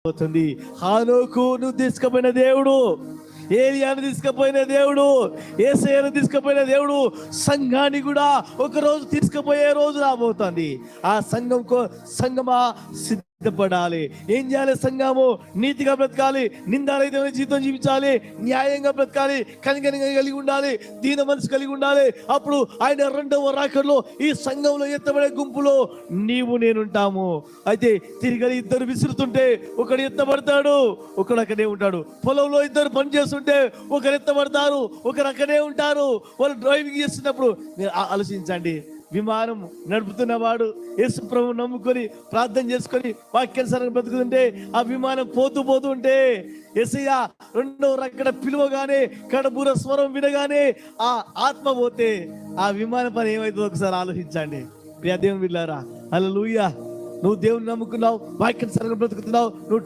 అవుతుంది. హానోకు నువ్వు తీసుకుపోయిన దేవుడు, ఏలియాను తీసుకుపోయిన దేవుడు, యేసయ్యను తీసుకుపోయిన దేవుడు సంఘాన్ని కూడా ఒక రోజు తీసుకుపోయే రోజు రాబోతుంది. ఆ సంఘమా సిద్ధపడాలి. ఏం చేయాలి? సంఘము నీతిగా బ్రతకాలి, నిందారహితమైన జీవితం జీవించాలి, న్యాయంగా బ్రతకాలి, కనికరంగా కలిగి ఉండాలి, దీన మనసు కలిగి ఉండాలి. అప్పుడు ఆయన రెండవ రాకడలో ఈ సంఘంలో ఎత్తబడే గుంపులో నీవు నేనుంటాము. అయితే తిరిగి ఇద్దరు విసురుతుంటే ఒకడు ఎత్తబడతాడు, ఒకడు అక్కడే ఉంటాడు. పొలంలో ఇద్దరు పని చేస్తుంటే ఒకరు ఎత్తబడతారు, ఒకరు అక్కడే ఉంటారు. వాళ్ళు డ్రైవింగ్ చేస్తున్నప్పుడు మీరు ఆలోచించండి. విమానం నడుపుతున్నవాడు యేసు ప్రభువు నమ్ముకొని ప్రార్థన చేసుకొని వాక్యానుసారంగా బ్రతుకుతుంటే ఆ విమానం పోతూ ఉంటే యేసయ్య రెండో రక్కడ పిలువగానే కడబూర స్వరం వినగానే ఆ ఆత్మ పోతే ఆ విమానం పని ఏమైతుందో ఒకసారి ఆలోచించండి. ప్రియ దేవుని బిడ్డలారా, హల్లెలూయా. నువ్వు దేవుని నమ్ముకున్నావు, వాక్యానుసారంగా బ్రతుకుతున్నావు, నువ్వు